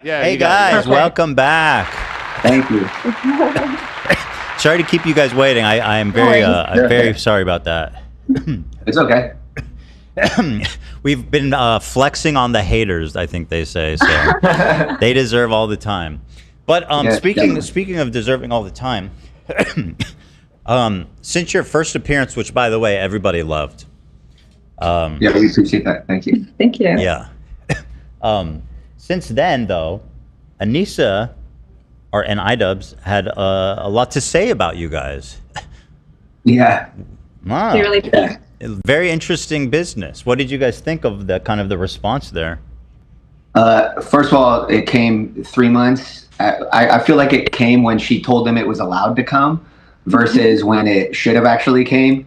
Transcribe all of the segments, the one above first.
Yeah. Hey guys, welcome back. Thank you. Sorry to keep you guys waiting. I'm very sorry about that. It's okay. We've been flexing on the haters, I think they say, so they deserve all the time. But speaking of deserving all the time, since your first appearance, which by the way everybody loved. Yeah, we appreciate that. Thank you. Thank you. Yeah. Since then, though, Anissa and Idubbbz had a lot to say about you guys. Yeah. Wow. They really did. Very interesting business. What did you guys think of the response there? First of all, it came 3 months. I feel like it came when she told them it was allowed to come versus when it should have actually came.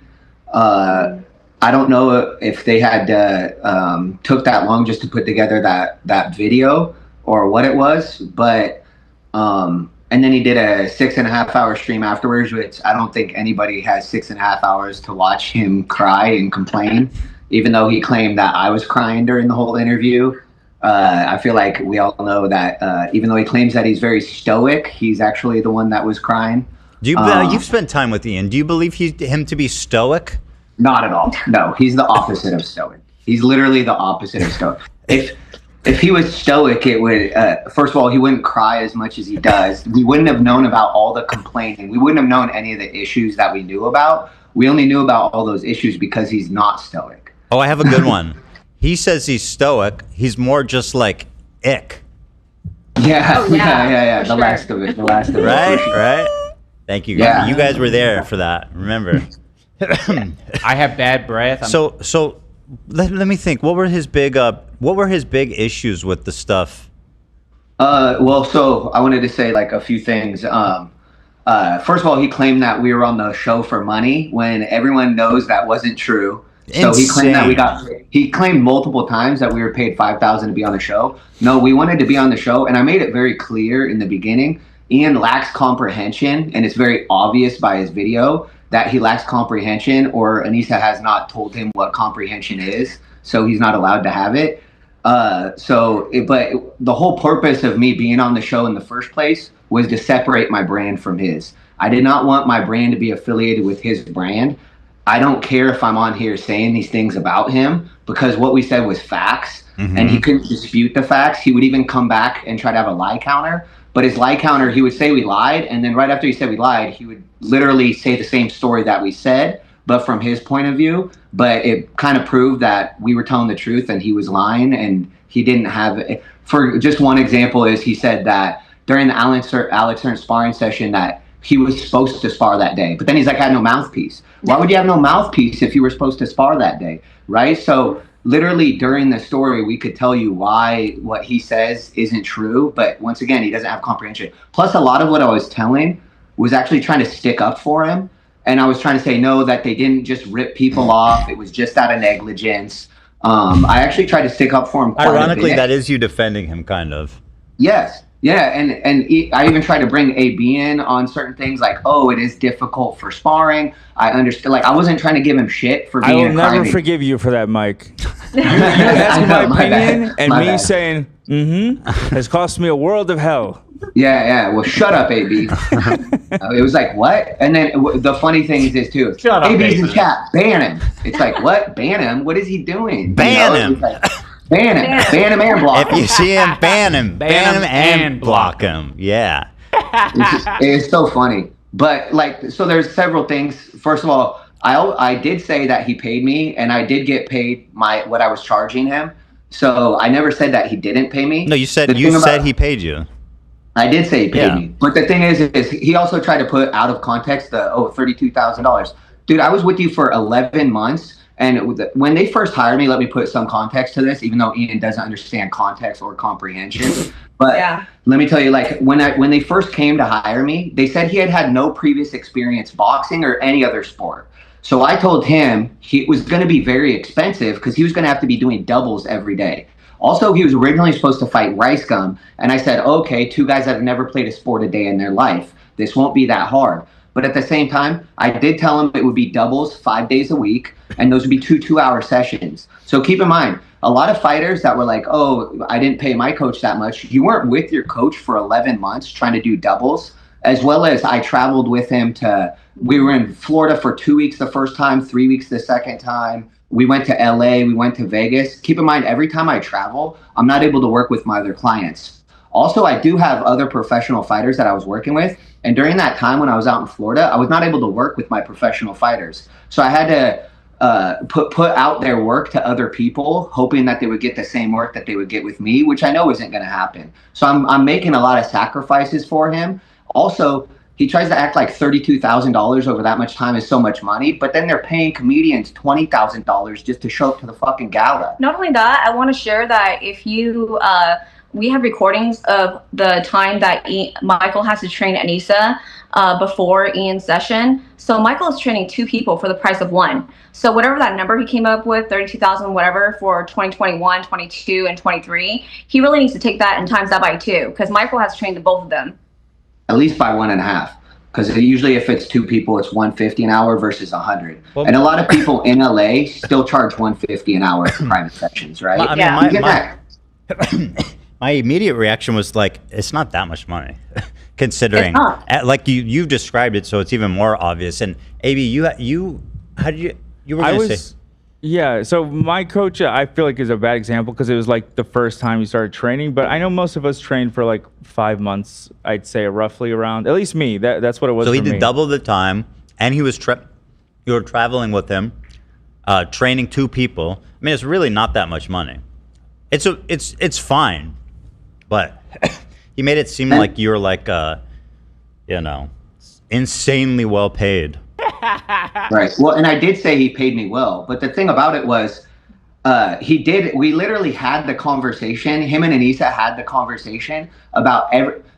I don't know if they had took that long just to put together that video or what it was, but and then he did a 6.5 hour stream afterwards, which I don't think anybody has 6.5 hours to watch him cry and complain, even though he claimed that I was crying during the whole interview. I feel like we all know that even though he claims that he's very stoic, he's actually the one that was crying. Do you? You've spent time with Ian. Do you believe him to be stoic? Not at all. No, he's the opposite of stoic. He's literally the opposite of stoic. If he was stoic, it would, first of all, he wouldn't cry as much as he does. We wouldn't have known about all the complaining. We wouldn't have known any of the issues that we knew about. We only knew about all those issues because he's not stoic. Oh, I have a good one. He says he's stoic. He's more just like ick. Yeah, Oh, yeah, The last of it. Right. Thank you guys. Yeah. You guys were there for that. Remember. I have bad breath. So let me think. What were his big issues with the stuff? Well, so I wanted to say like a few things. First of all, he claimed that we were on the show for money when everyone knows that wasn't true. So he claimed that he claimed multiple times that we were paid $5,000 to be on the show. No, we wanted to be on the show, and I made it very clear in the beginning. Ian lacks comprehension, and it's very obvious by his video that he lacks comprehension, or Anissa has not told him what comprehension is, so he's not allowed to have it. But the whole purpose of me being on the show in the first place was to separate my brand from his. I did not want my brand to be affiliated with his brand. I don't care if I'm on here saying these things about him, because what we said was facts, and he couldn't dispute the facts. He would even come back and try to have a lie counter. But his lie counter, he would say we lied, and then right after he said we lied, he would literally say the same story that we said, but from his point of view. But it kind of proved that we were telling the truth and he was lying, and he didn't have it. For just one example is he said that during the Alex Ernst sparring session that he was supposed to spar that day, but then he's like, I had no mouthpiece. Why would you have no mouthpiece if you were supposed to spar that day, right? So literally during the story, we could tell you why what he says isn't true. But once again, he doesn't have comprehension. Plus, a lot of what I was telling was actually trying to stick up for him. And I was trying to say, no, that they didn't just rip people off. It was just out of negligence. I actually tried to stick up for him quite Ironically, a bit. that is you defending him, kind of. Yes. Yeah, and I even tried to bring AB in on certain things, like, oh, it is difficult for sparring. I understand. Like, I wasn't trying to give him shit for being I will never forgive you for that, Mike. You asking my opinion and My me bad. saying, has cost me a world of hell. Yeah. Well, shut up, AB. It was like, what? And then the funny thing is this, too. Shut up, AB's in AB. chat. Ban him. It's like, what? Ban him? What is he doing? Ban him. It's like, ban him. Ban him and block If him. you see him, ban him and block him. Yeah. It's so funny. But like, so there's several things. First of all, I did say that he paid me, and I did get paid what I was charging him. So I never said that he didn't pay me. No, you said he paid you. I did say he paid Yeah. me. But the thing is he also tried to put out of context the $32,000. Dude, I was with you for 11 months. And when they first hired me, let me put some context to this, even though Ian doesn't understand context or comprehension. But Yeah. let me tell you, like, when they first came to hire me, they said he had no previous experience boxing or any other sport. So I told him he was going to be very expensive because he was going to have to be doing doubles every day. Also, he was originally supposed to fight Rice Gum. And I said, okay, two guys that have never played a sport a day in their life. This won't be that hard. But at the same time, I did tell him it would be doubles 5 days a week, and those would be 2 2-hour sessions. So keep in mind, a lot of fighters that were like, oh, I didn't pay my coach that much. You weren't with your coach for 11 months trying to do doubles, as well as I traveled with him we were in Florida for 2 weeks the first time, 3 weeks the second time. We went to LA, we went to Vegas. Keep in mind, every time I travel, I'm not able to work with my other clients. Also, I do have other professional fighters that I was working with. And during that time when I was out in Florida, I was not able to work with my professional fighters. So I had to put out their work to other people, hoping that they would get the same work that they would get with me, which I know isn't going to happen. So I'm making a lot of sacrifices for him. Also, he tries to act like $32,000 over that much time is so much money, but then they're paying comedians $20,000 just to show up to the fucking gala. Not only that, I want to share that if you, we have recordings of the time that Michael has to train Anissa before Ian's session. So Michael is training 2 people for the price of 1. So whatever that number he came up with, 32,000, whatever, for 2021, 22, and 23, he really needs to take that and times that by 2, because Michael has trained both of them. At least by 1.5, because usually if it's 2 people, it's $150 an hour versus $100. Well, and a lot of people in LA still charge $150 an hour for private sessions, right? My immediate reaction was like, it's not that much money, considering like you've described it, so it's even more obvious. And AB, how did you were going to say? Yeah, so my coach, I feel like is a bad example because it was like the first time you started training. But I know most of us trained for like 5 months, I'd say roughly around, at least me, that's what it was for me. So he did double the time, and you were traveling with him, training 2 people. I mean, it's really not that much money. It's fine, but he made it seem like you're like, insanely well paid. Right. Well, and I did say he paid me well, but the thing about it was, we literally had the conversation. Him and Anissa had the conversation about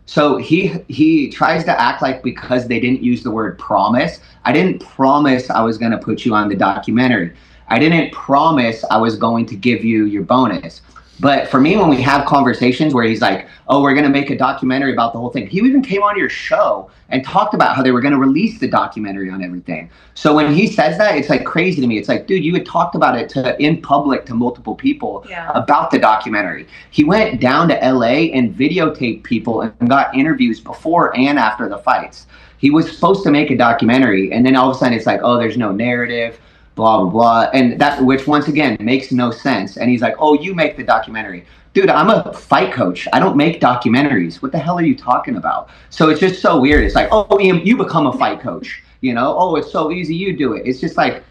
so he tries to act like because they didn't use the word promise. I didn't promise I was going to put you on the documentary. I didn't promise I was going to give you your bonus. But for me, when we have conversations where he's like, oh, we're going to make a documentary about the whole thing. He even came on your show and talked about how they were going to release the documentary on everything. So when he says that, it's like crazy to me. It's like, dude, you had talked about it in public to multiple people about the documentary. He went down to LA and videotaped people and got interviews before and after the fights. He was supposed to make a documentary. And then all of a sudden it's like, oh, there's no narrative. Blah, blah, blah. And that, which once again makes no sense. And he's like, oh, you make the documentary. Dude, I'm a fight coach. I don't make documentaries. What the hell are you talking about? So it's just so weird. It's like, oh, you become a fight coach. Oh, it's so easy. You do it. It's just like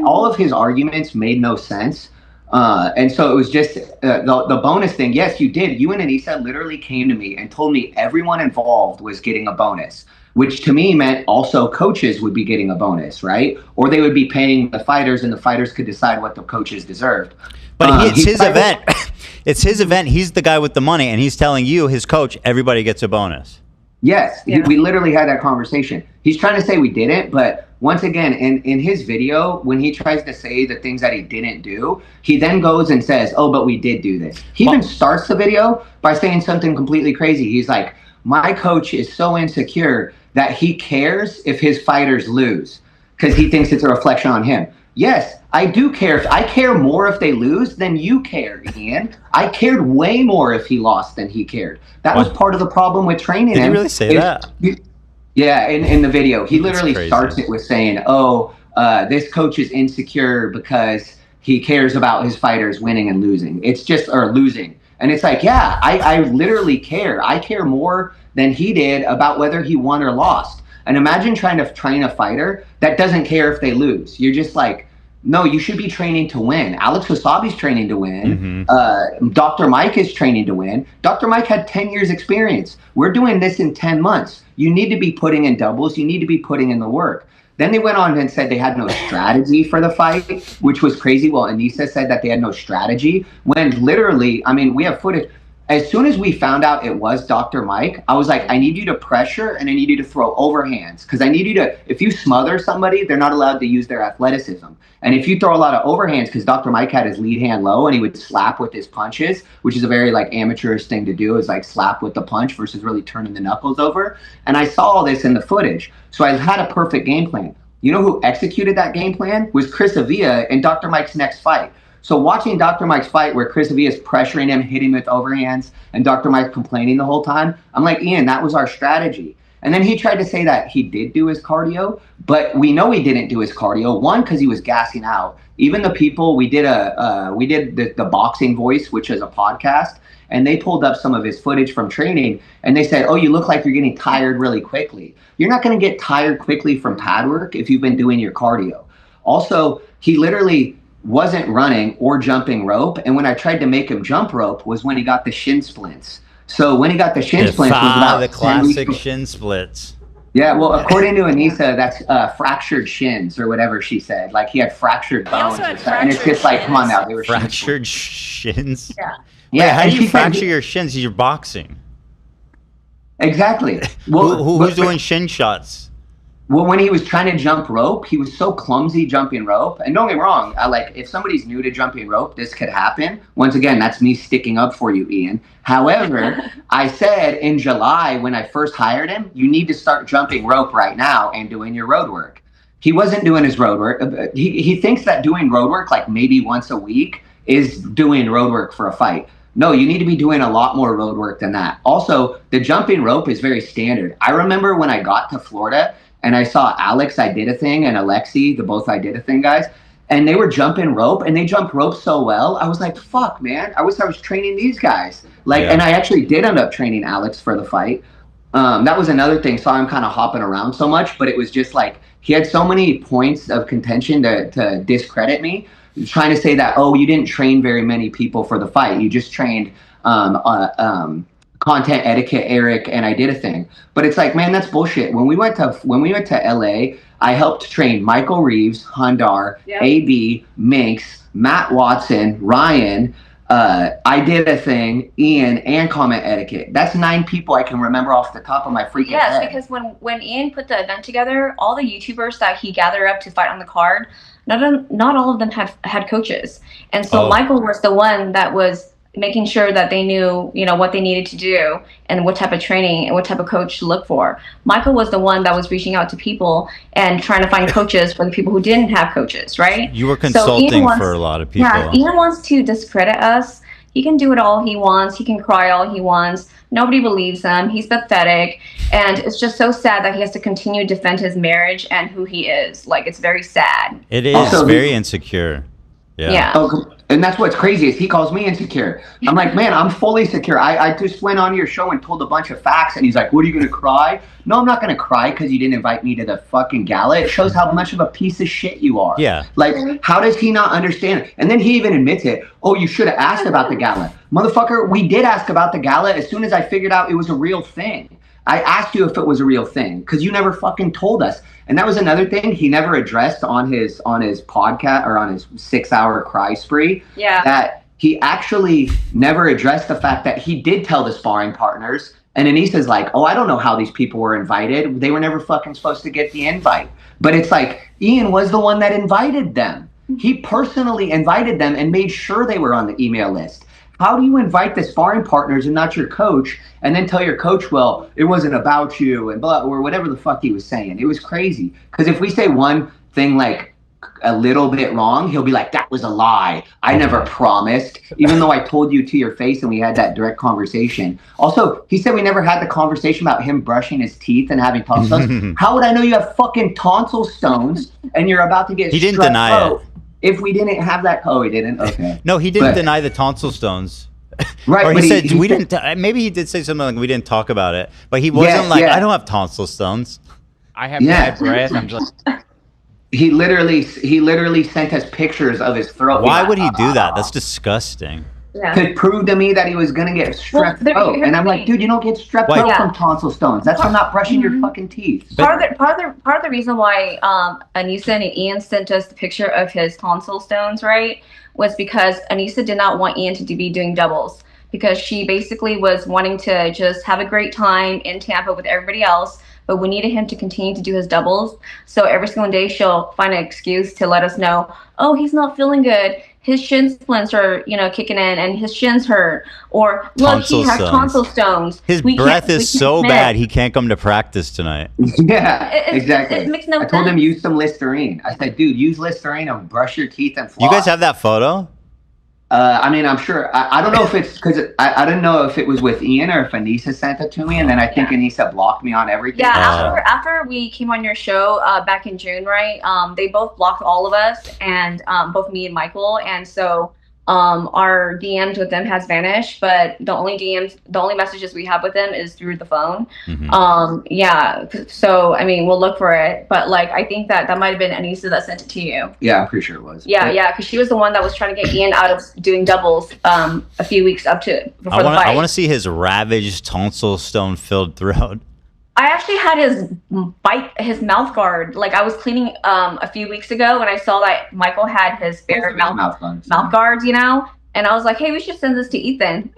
all of his arguments made no sense. And so it was just the bonus thing. Yes, you did. You and Anissa literally came to me and told me everyone involved was getting a bonus, which to me meant also coaches would be getting a bonus, right? Or they would be paying the fighters and the fighters could decide what the coaches deserved. But it's his event. It's his event. He's the guy with the money, and he's telling you, his coach, everybody gets a bonus. Yes, we literally had that conversation. He's trying to say we didn't, but once again, in his video, when he tries to say the things that he didn't do, he then goes and says, oh, but we did do this. He even starts the video by saying something completely crazy. He's like, my coach is so insecure that he cares if his fighters lose because he thinks it's a reflection on him. Yes, I do care. I care more if they lose than you care, Ian. I cared way more if he lost than he cared. That was part of the problem with training him. Did he really say that? Yeah, in the video. He literally starts it with saying, oh, this coach is insecure because he cares about his fighters winning and losing. Or losing. And it's like, yeah, I literally care. I care more than he did about whether he won or lost. And imagine trying to train a fighter that doesn't care if they lose. You're just like, no, you should be training to win. Alex Wasabi's training to win. Dr. Mike is training to win. Dr. Mike had 10 years experience. We're doing this in 10 months. You need to be putting in doubles. You need to be putting in the work. Then they went on and said they had no strategy for the fight, which was crazy. Well, Anissa said that they had no strategy when literally, I mean, we have footage. As soon as we found out it was Dr. Mike, I was like, I need you to pressure and I need you to throw overhands. Because I need you to, if you smother somebody, they're not allowed to use their athleticism. And if you throw a lot of overhands, because Dr. Mike had his lead hand low and he would slap with his punches, which is a very like amateurish thing to do, is like slap with the punch versus really turning the knuckles over. And I saw all this in the footage. So I had a perfect game plan. You know who executed that game plan? Was Chris Avila in Dr. Mike's next fight. So watching Dr. Mike's fight where Chris V is pressuring him, hitting him with overhands, and Dr. Mike complaining the whole time, I'm like, Ian, that was our strategy. And then he tried to say that he did do his cardio, but we know he didn't do his cardio. One, because he was gassing out. Even the people, we did the Boxing Voice, which is a podcast, and they pulled up some of his footage from training, and they said, oh, you look like you're getting tired really quickly. You're not going to get tired quickly from pad work if you've been doing your cardio. Also, he literally wasn't running or jumping rope, and when I tried to make him jump rope was when he got the shin splints. So when he got the shin splints was about the classic shin splits. Yeah, well, according to Anissa, that's fractured shins or whatever she said. Like he had fractured bones, and it's just like, come on now, they were fractured shins. Yeah. Yeah. How do you fracture your shins? You're boxing. Exactly. Well, who's doing shin shots? Well, when he was trying to jump rope, he was so clumsy jumping rope. And don't get me wrong, if somebody's new to jumping rope, this could happen. Once again, that's me sticking up for you, Ian. However, I said in July when I first hired him, you need to start jumping rope right now and doing your road work. He wasn't doing his road work. He thinks that doing road work like maybe once a week is doing road work for a fight. No, you need to be doing a lot more road work than that. Also, the jumping rope is very standard. I remember when I got to Florida, and I saw Alex, I Did a Thing, and Alexi, the both I Did a Thing guys, and they were jumping rope, and they jumped rope so well. I was like, fuck, man. I wish I was training these guys. And I actually did end up training Alex for the fight. That was another thing. Saw him kind of hopping around so much, but it was just like, he had so many points of contention to discredit me, trying to say that, oh, you didn't train very many people for the fight. You just trained content etiquette, Eric, and I Did a Thing. But it's like, man, that's bullshit. When we went to LA, I helped train Michael Reeves, Hundar, AB, Minx, Matt Watson, Ryan, I Did a Thing, Ian, and Comment Etiquette. That's 9 people I can remember off the top of my freaking head. Yes, because when Ian put the event together, all the YouTubers that he gathered up to fight on the card, not all of them had coaches. And so Michael was the one that was making sure that they knew, what they needed to do and what type of training and what type of coach to look for. Michael was the one that was reaching out to people and trying to find coaches for the people who didn't have coaches, right? You were consulting for a lot of people. Yeah, Ian wants to discredit us. He can do it all he wants. He can cry all he wants. Nobody believes him. He's pathetic. And it's just so sad that he has to continue to defend his marriage and who he is. Like, it's very sad. It is also very insecure. Yeah. Oh, and that's what's crazy is he calls me insecure. I'm like, man, I'm fully secure. I just went on your show and told a bunch of facts, and he's like, what, are you going to cry? No, I'm not going to cry because you didn't invite me to the fucking gala. It shows how much of a piece of shit you are. Yeah. Like, how does he not understand? And then he even admits it. Oh, you should have asked about the gala. Motherfucker, we did ask about the gala as soon as I figured out it was a real thing. I asked you if it was a real thing because you never fucking told us. And that was another thing he never addressed on his podcast or on his 6-hour cry spree. Yeah. That he actually never addressed the fact that he did tell the sparring partners. And Anissa's like, oh, I don't know how these people were invited. They were never fucking supposed to get the invite. But it's like, Ian was the one that invited them. He personally invited them and made sure they were on the email list. How do you invite the sparring partners and not your coach and then tell your coach, well, it wasn't about you and blah, or whatever the fuck he was saying? It was crazy. Because if we say one thing like a little bit wrong, he'll be like, that was a lie. I never promised, even though I told you to your face and we had that direct conversation. Also, he said we never had the conversation about him brushing his teeth and having tonsil stones. How would I know you have fucking tonsil stones and you're about to get He didn't deny it. If we didn't have that, oh, he didn't. Okay. No, he didn't deny the tonsil stones. Right. Or he said we didn't. Maybe he did say something like we didn't talk about it, but he wasn't I don't have tonsil stones. I have bad breath. I'm just. He literally sent us pictures of his throat. Why would he do that? That's disgusting. Yeah. To prove to me that he was gonna get strep throat, and I'm like, dude, you don't get strep throat from tonsil stones. That's from not brushing your fucking teeth. Part of the reason why Anissa and Ian sent us the picture of his tonsil stones, right, was because Anissa did not want Ian to be doing doubles because she basically was wanting to just have a great time in Tampa with everybody else. But we needed him to continue to do his doubles. So every single day she'll find an excuse to let us know, oh, he's not feeling good. His shin splints are, kicking in and his shins hurt. Or look, he has tonsil stones. His breath is so bad he can't come to practice tonight. Yeah, exactly. It makes no sense. I told him use some Listerine. I said, dude, use Listerine and brush your teeth and floss. You guys have that photo? I mean, I'm sure. I don't know if it's because I didn't know if it was with Ian or if Anissa sent it to me, and then I think Anissa blocked me on everything. Yeah, after we came on your show back in June, right? They both blocked all of us, and both me and Michael, and so our DMs with them has vanished. But the only messages we have with them is through the phone. Yeah. So I mean, we'll look for it, but like I think that might have been Anissa that sent it to you. Yeah, I'm pretty sure it was. Yeah, because she was the one that was trying to get Ian out of doing doubles a few weeks up to before the fight. I want to see his ravaged tonsil stone filled throat. I actually had his mouth guard. Like I was cleaning a few weeks ago, and I saw that Michael had his bare mouth guards, you know. And I was like, hey, we should send this to Ethan.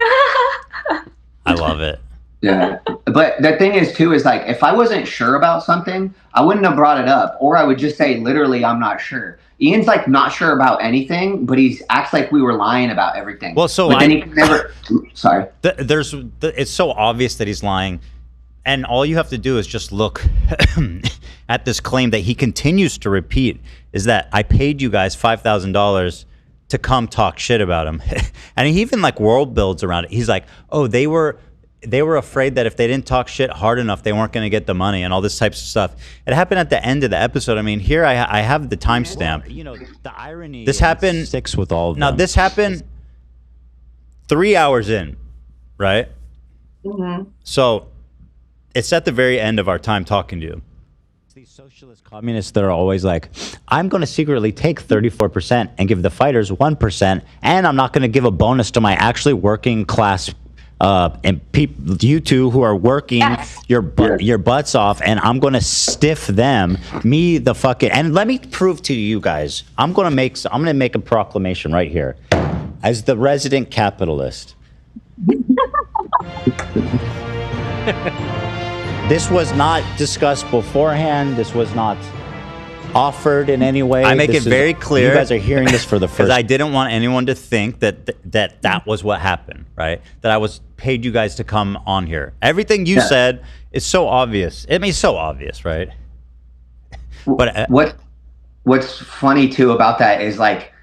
I love it. Yeah, but the thing is too is like if I wasn't sure about something, I wouldn't have brought it up, or I would just say literally I'm not sure. Ian's like not sure about anything, but he acts like we were lying about everything. Well, so but then he never. Sorry. It's so obvious that he's lying. And all you have to do is just look at this claim that he continues to repeat is that I paid you guys $5,000 to come talk shit about him. And he even like world builds around it. He's like, oh, they were afraid that if they didn't talk shit hard enough, they weren't going to get the money and all this types of stuff. It happened at the end of the episode. I mean, here I have the timestamp. You know, the irony. This happened. Sticks with all of them. Now, this happened 3 hours in, right? So it's at the very end of our time talking to you. These socialist communists that are always like, I'm going to secretly take 34% and give the fighters 1%, and I'm not going to give a bonus to my actually working class and you two who are working your butts off, and I'm going to stiff them. Me, the fucking, and let me prove to you guys, I'm going to make a proclamation right here as the resident capitalist. This was not discussed beforehand. This was not offered in any way. I make it very clear. You guys are hearing this for the first. Because I didn't want anyone to think that was what happened, right? That I was paid you guys to come on here. Everything you said is so obvious. I mean, so obvious, right? But what's funny too about that is like,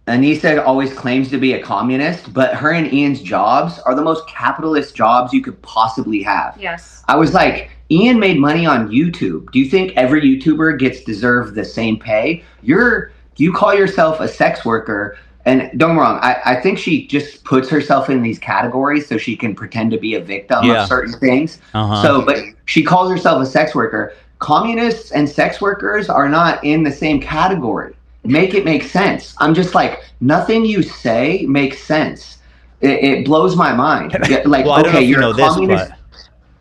Anissa always claims to be a communist, but her and Ian's jobs are the most capitalist jobs you could possibly have. Yes. I was like, Ian made money on YouTube. Do you think every YouTuber deserve the same pay? You call yourself a sex worker, and don't get me wrong, I think she just puts herself in these categories so she can pretend to be a victim of certain things. So, but she calls herself a sex worker. Communists and sex workers are not in the same category. Make it make sense. I'm just like, nothing you say makes sense. It blows my mind. Like, well, okay, you're a communist.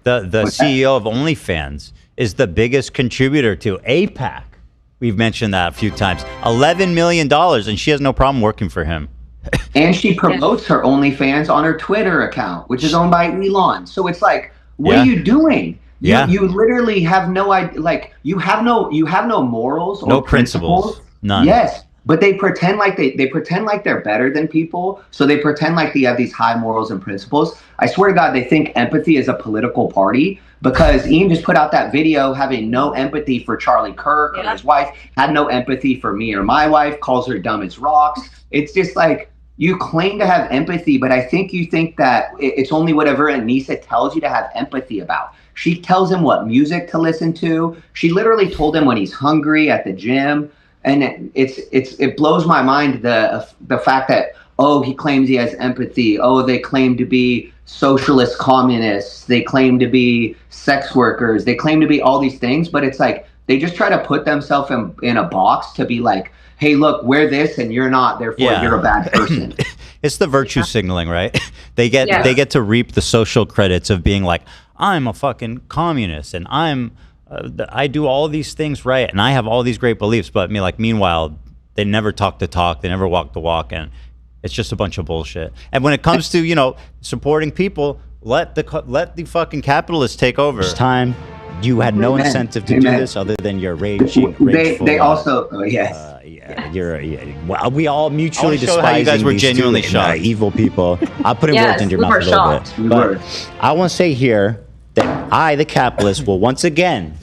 The CEO of OnlyFans is the biggest contributor to APAC. We've mentioned that a few times. $11 million, and she has no problem working for him. And she promotes her OnlyFans on her Twitter account, which is owned by Elon. So it's like, what are you doing? You literally have no idea. Like, you have no morals or no principles. None. Yes, but they pretend like they pretend like they're better than people. So they pretend like they have these high morals and principles. I swear to God, they think empathy is a political party, because Ian just put out that video having no empathy for Charlie Kirk or his wife, had no empathy for me or my wife, calls her dumb as rocks. It's just like, you claim to have empathy, but I think you think that it's only whatever Anissa tells you to have empathy about. She tells him what music to listen to. She literally told him when he's hungry at the gym. And it blows my mind the fact that, oh, he claims he has empathy. Oh, they claim to be socialist communists. They claim to be sex workers. They claim to be all these things. But it's like they just try to put themselves in a box to be like, hey, look, we're this and you're not. Therefore, you're a bad person. It's the virtue signaling, right? They get to reap the social credits of being like, I'm a fucking communist and I do all these things right, and I have all these great beliefs. But meanwhile, they never talk the talk, they never walk the walk, and it's just a bunch of bullshit. And when it comes to supporting people, let the fucking capitalists take over. This time, you had no incentive to do this other than your rage. They also we all mutually despise. How you guys were genuinely shocked, evil people. I'll put words into your mouth a little bit. But I want to say here that I, the capitalist, will once again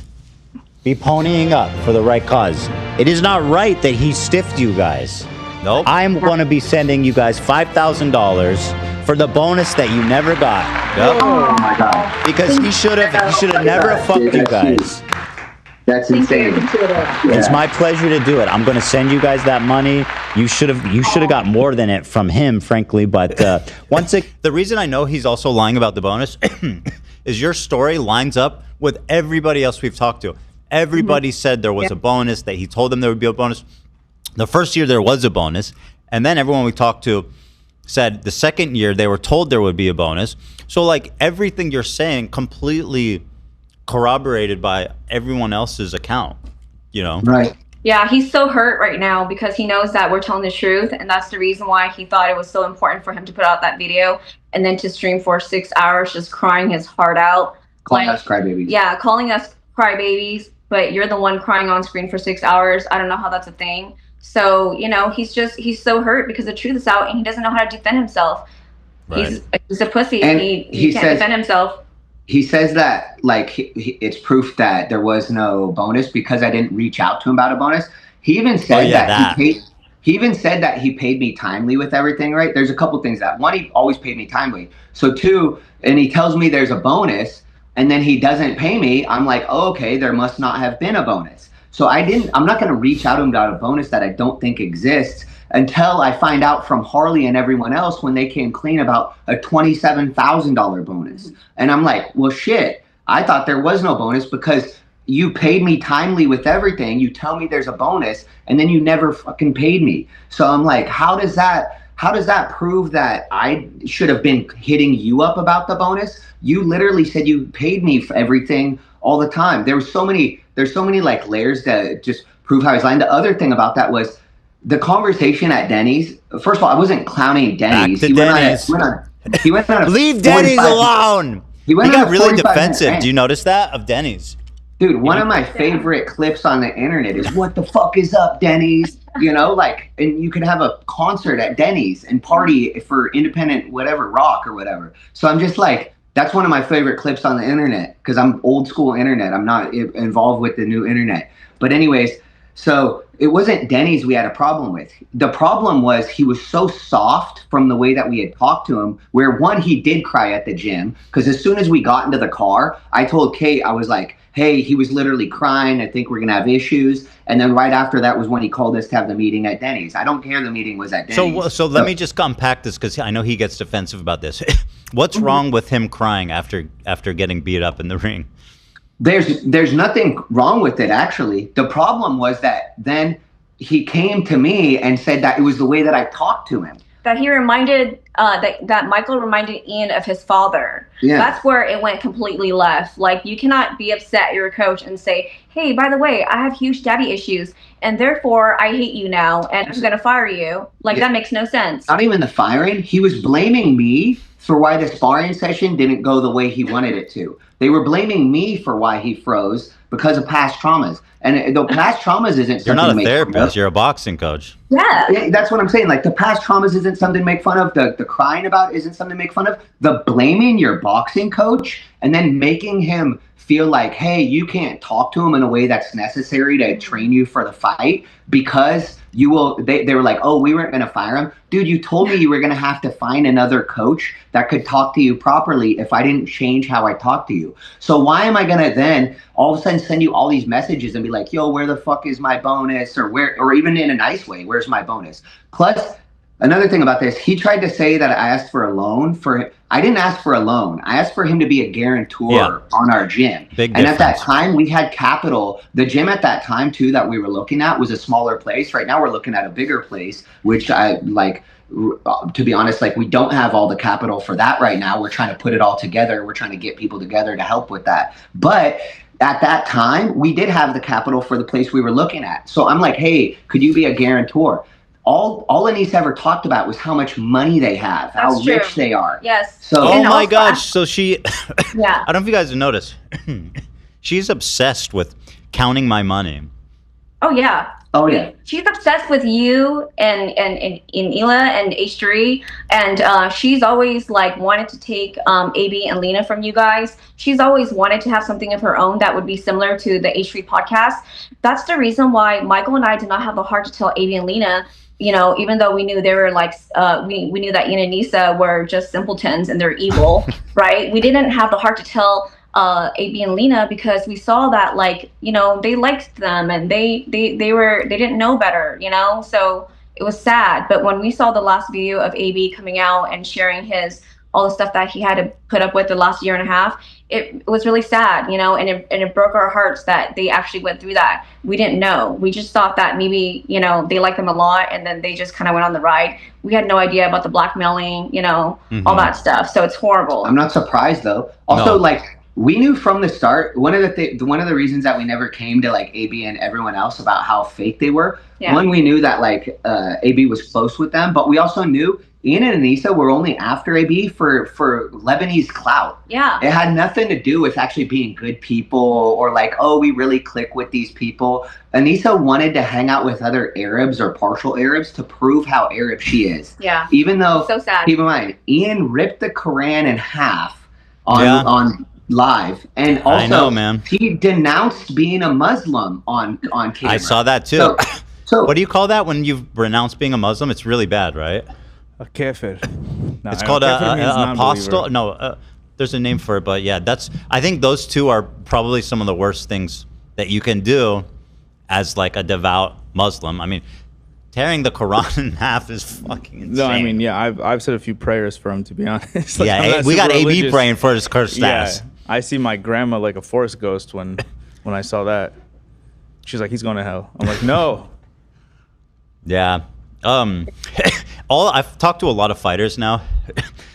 be ponying up for the right cause. It is not right that he stiffed you guys. Nope. I'm going to be sending you guys $5,000 for the bonus that you never got. Yep. Oh my god. Because he should have never fucked you guys. That's insane. It's my pleasure to do it. I'm going to send you guys that money. You should have got more than it from him, frankly. But the reason I know he's also lying about the bonus is your story lines up with everybody else we've talked to. Everybody said there was a bonus, that he told them there would be a bonus. The first year there was a bonus, and then everyone we talked to said the second year they were told there would be a bonus. So like everything you're saying completely corroborated by everyone else's account, you know? Right. Yeah, he's so hurt right now because he knows that we're telling the truth, and that's the reason why he thought it was so important for him to put out that video and then to stream for 6 hours just crying his heart out. Calling us crybabies. Yeah, calling us crybabies, but you're the one crying on screen for 6 hours. I don't know how that's a thing. So, you know, he's so hurt because the truth is out and he doesn't know how to defend himself. Right. He's a pussy. And he can't defend himself. He says that like it's proof that there was no bonus because I didn't reach out to him about a bonus. He even said he even said that he paid me timely with everything, right? There's a couple things that one, he always paid me timely. So two, and he tells me there's a bonus and then he doesn't pay me. I'm like, oh, okay, there must not have been a bonus. So I'm not going to reach out to him about a bonus that I don't think exists until I find out from Harley and everyone else when they came clean about a $27,000 bonus. And I'm like, well, shit, I thought there was no bonus because you paid me timely with everything. You tell me there's a bonus and then you never fucking paid me. So I'm like, how does that prove that I should have been hitting you up about the bonus? You literally said you paid me for everything all the time. There's so many like layers that just prove how he's lying. The other thing about that was the conversation at Denny's. First of all, I wasn't clowning Denny's. Back to Denny's. He went on a Leave Denny's alone. He got really defensive. Do you notice that of Denny's? Dude, one of my favorite clips on the internet is "What the fuck is up, Denny's?" You know, like, and you can have a concert at Denny's and party for independent whatever rock or whatever. So I'm just like, that's one of my favorite clips on the internet because I'm old school internet. I'm not involved with the new internet. But anyways, so it wasn't Denny's we had a problem with. The problem was he was so soft from the way that we had talked to him, where one, he did cry at the gym because as soon as we got into the car, I told Kate, I was like, hey, he was literally crying. I think we're going to have issues. And then right after that was when he called us to have the meeting at Denny's. I don't care the meeting was at Denny's. So let me just unpack this because I know he gets defensive about this. What's wrong with him crying after getting beat up in the ring? There's nothing wrong with it, actually. The problem was that then he came to me and said that it was the way that I talked to him. That he reminded, that Michael reminded Ian of his father. Yeah. That's where it went completely left. Like, you cannot be upset at your coach and say, hey, by the way, I have huge daddy issues, and therefore I hate you now, and I'm going to fire you. Like, that makes no sense. Not even the firing. He was blaming me for why the sparring session didn't go the way he wanted it to. They were blaming me for why he froze because of past traumas. And the past traumas isn't something You're not to a make therapist. fun of. You're a boxing coach. Yeah. That's what I'm saying. Like, the past traumas isn't something to make fun of. The crying about isn't something to make fun of. The blaming your boxing coach and then making him feel like, hey, you can't talk to him in a way that's necessary to train you for the fight because you will. They were like, oh, we weren't going to fire him. Dude, you told me you were going to have to find another coach that could talk to you properly if I didn't change how I talk to you. So why am I going to then all of a sudden send you all these messages and be like, yo, where the fuck is my bonus? Or even in a nice way, where's my bonus? Plus, another thing about this, he tried to say that I asked for a loan for him. I didn't ask for a loan. I asked for him to be a guarantor on our gym. Big and difference. at that time, we had capital. The gym at that time, too, that we were looking at was a smaller place. Right now, we're looking at a bigger place, which I like. To be honest, like, we don't have all the capital for that right now. We're trying to put it all together. We're trying to get people together to help with that. But at that time, we did have the capital for the place we were looking at. So I'm like, hey, could you be a guarantor? All Anise ever talked about was how much money they have, how rich they are. Yes. So, oh my gosh. So she, yeah. I don't know if you guys have noticed. She's obsessed with counting my money. Oh, yeah. Oh, yeah. She's obsessed with you and Ila and H3, and she's always like wanted to take AB and Lena from you guys. She's always wanted to have something of her own that would be similar to the H3 podcast. That's the reason why Michael and I did not have the heart to tell AB and Lena you know, even though we knew they were like, we knew that Ian and Nisa were just simpletons and they're evil, right? We didn't have the heart to tell AB and Lena because we saw that, like, you know, they liked them and they didn't know better, you know? So it was sad. But when we saw the last video of AB coming out and sharing all the stuff that he had to put up with the last year and a half, it was really sad, you know, and it broke our hearts that they actually went through that. We didn't know. We just thought that maybe, you know, they liked them a lot and then they just kind of went on the ride. We had no idea about the blackmailing, you know, all that stuff. So it's horrible. I'm not surprised though. Also, like, we knew from the start, one of the reasons that we never came to like AB and everyone else about how fake they were. Yeah. One, we knew that like AB was close with them, but we also knew Ian and Anissa were only after AB for Lebanese clout. Yeah. It had nothing to do with actually being good people or like, oh, we really click with these people. Anissa wanted to hang out with other Arabs or partial Arabs to prove how Arab she is. Yeah. Even though, so sad. Keep in mind, Ian ripped the Quran in half on live, and also I know, man. He denounced being a Muslim on camera. I saw that too. So what do you call that when you renounce being a Muslim? It's really bad, right? A kafir. No, it's called a apostle. No, there's a name for it, but yeah, I think those two are probably some of the worst things that you can do as like a devout Muslim. I mean, tearing the Quran in half is fucking insane. No, I mean, yeah, I've said a few prayers for him, to be honest. Like, yeah, we got AB praying for his cursed ass. Yeah, I see my grandma like a force ghost when I saw that. She's like, he's going to hell. I'm like, no. Yeah. I've talked to a lot of fighters now,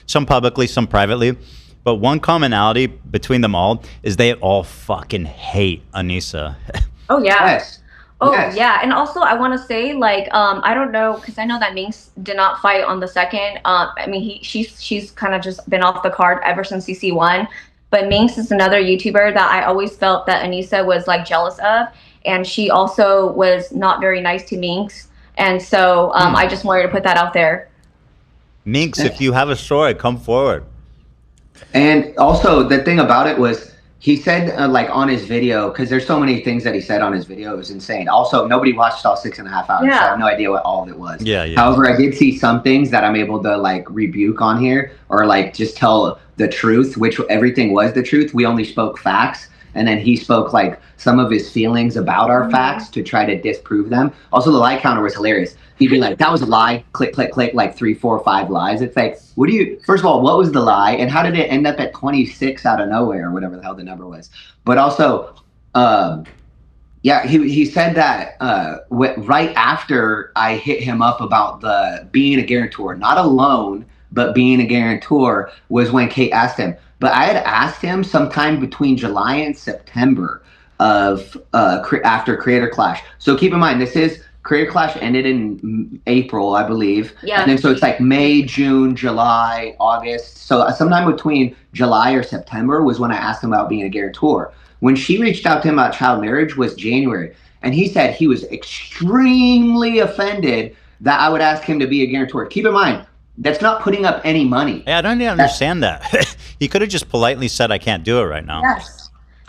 some publicly, some privately, but one commonality between them all is they all fucking hate Anissa. Oh yeah. Yes. Oh yes. yeah, and also I want to say, like, I don't know, because I know that Minx did not fight on the second. I mean, she's kind of just been off the card ever since CC1. But Minx is another YouTuber that I always felt that Anissa was like jealous of, and she also was not very nice to Minx. And so I just wanted to put that out there. Minx, if you have a story, come forward. And also, the thing about it was, he said, like, on his video, because there's so many things that he said on his video, it was insane. Also, nobody watched all 6.5 hours, so I have no idea what all of it was. Yeah. However, I did see some things that I'm able to, like, rebuke on here, or, like, just tell the truth, which everything was the truth. We only spoke facts. And then he spoke like some of his feelings about our facts to try to disprove them. Also, the lie counter was hilarious. He'd be like, that was a lie, click, click, click, like 3, 4, 5 lies. It's like, first of all, what was the lie? And how did it end up at 26 out of nowhere or whatever the hell the number was? But also, yeah, he said that right after I hit him up about the being a guarantor, not a loan, but being a guarantor, was when Kate asked him. But I had asked him sometime between July and September of after Creator Clash. So keep in mind, this is Creator Clash ended in April, I believe. Yeah. And then so it's like May, June, July, August. So sometime between July or September was when I asked him about being a guarantor. When she reached out to him about child marriage was January. And he said he was extremely offended that I would ask him to be a guarantor. Keep in mind, that's not putting up any money. Yeah, I don't even understand that. He could have just politely said, I can't do it right now.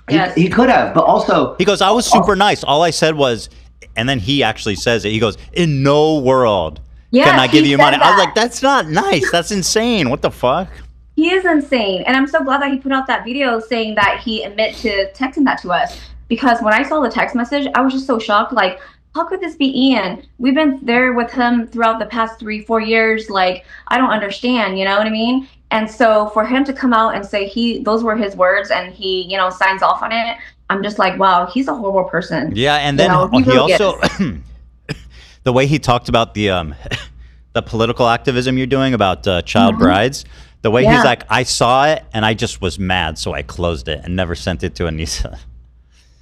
Yes. He could have, but also... He goes, I was super nice. All I said was, and then he actually says it. He goes, in no world can I give you money. I was like, that's not nice. That's insane. What the fuck? He is insane. And I'm so glad that he put out that video saying that he admitted to texting that to us. Because when I saw the text message, I was just so shocked. Like, how could this be Ian? We've been there with him throughout the past 3-4 years. Like, I don't understand, you know what I mean? And so for him to come out and say those were his words and he, you know, signs off on it, I'm just like, wow, he's a horrible person. Yeah, and then he also, the way he talked about the political activism you're doing about child brides, the way he's like, I saw it and I just was mad, so I closed it and never sent it to Anissa.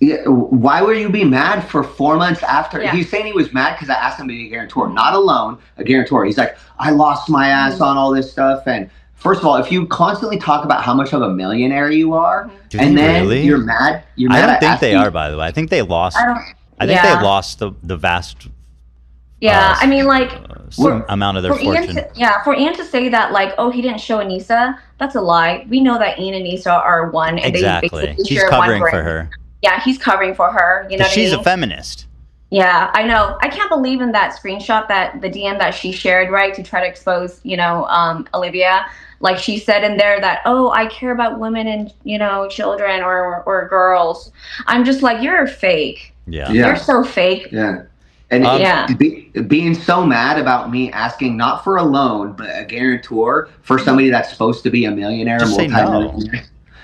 Yeah, why were you be mad for 4 months after? Yeah. He's saying he was mad because I asked him to be a guarantor, not a loan, a guarantor. He's like, I lost my ass on all this stuff. And first of all, if you constantly talk about how much of a millionaire you are, and then you're mad, I don't think they are, by the way. I think they lost. I think they lost the vast. Yeah, I mean, like amount of their fortune. For Ian to say that, like, oh, he didn't show Anissa, that's a lie. We know that Ian and Anissa are one, and exactly. They basically He's share covering one for her. Yeah, he's covering for her. You know what I mean? She's a feminist. Yeah, I know. I can't believe in that screenshot, that the DM that she shared, right, to try to expose, Olivia. Like she said in there that, oh, I care about women and, children or girls. I'm just like, you're fake. Yeah. You're so fake. Yeah. And yeah. Being so mad about me asking not for a loan, but a guarantor for somebody that's supposed to be a millionaire, Just say no.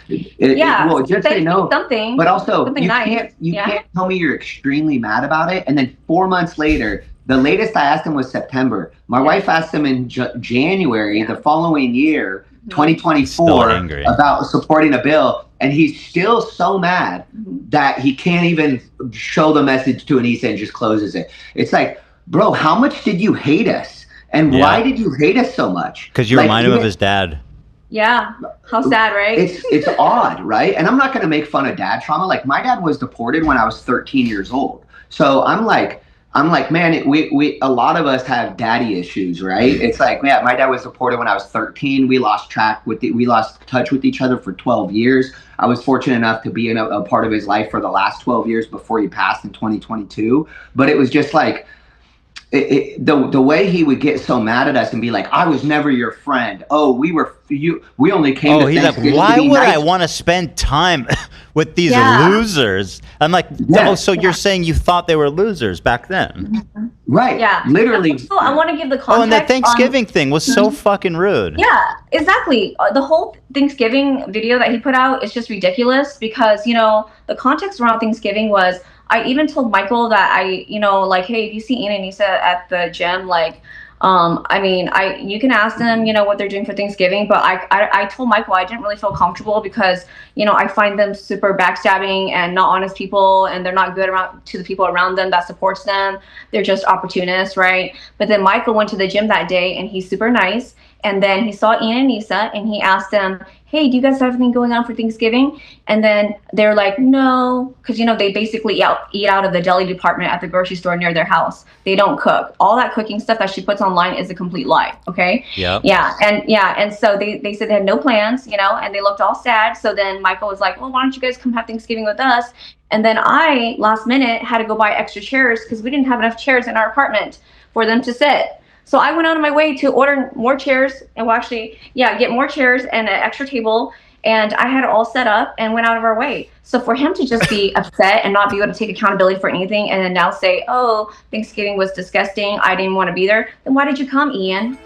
Well, just say no. Something. But also, something you nice. can't tell me you're extremely mad about it, and then 4 months later, the latest I asked him was September. My wife asked him in January the following year, 2024, about supporting a bill, and he's still so mad that he can't even show the message to Anissa and just closes it. It's like, bro, how much did you hate us? And why did you hate us so much? Because you remind him of his dad. Yeah, how sad, right? It's odd, right? And I'm not going to make fun of dad trauma. Like, my dad was deported when I was 13 years old. So I'm like, man, we a lot of us have daddy issues, right? It's like, yeah, my dad was deported when I was 13. We lost touch with each other for 12 years. I was fortunate enough to be in a part of his life for the last 12 years before he passed in 2022. But it was just like, the way he would get so mad at us and be like, I was never your friend. Oh, we only came to Thanksgiving. He's like, why would I want to spend time with these losers? I'm like, so you're saying you thought they were losers back then? Right. Yeah. Literally. Also, I want to give the context. Oh, and the Thanksgiving thing was so fucking rude. Yeah, exactly. The whole Thanksgiving video that he put out is just ridiculous because, the context around Thanksgiving was, I even told Michael that hey, if you see Ian and Nisa at the gym, you can ask them, what they're doing for Thanksgiving. But I told Michael I didn't really feel comfortable because, I find them super backstabbing and not honest people, and they're not good to the people around them that supports them. They're just opportunists, right? But then Michael went to the gym that day and he's super nice. And then he saw Ian and Nisa and he asked them, hey, do you guys have anything going on for Thanksgiving? And then they're like, no, because, they basically eat out of the deli department at the grocery store near their house. They don't cook. All that cooking stuff that she puts online is a complete lie. Okay. Yeah. Yeah. And so they said they had no plans, and they looked all sad. So then Michael was like, well, why don't you guys come have Thanksgiving with us? And then I, last minute, had to go buy extra chairs because we didn't have enough chairs in our apartment for them to sit. So I went out of my way to order more chairs and get more chairs and an extra table. And I had it all set up and went out of our way. So for him to just be upset and not be able to take accountability for anything and then now say, oh, Thanksgiving was disgusting, I didn't want to be there, then why did you come, Ian?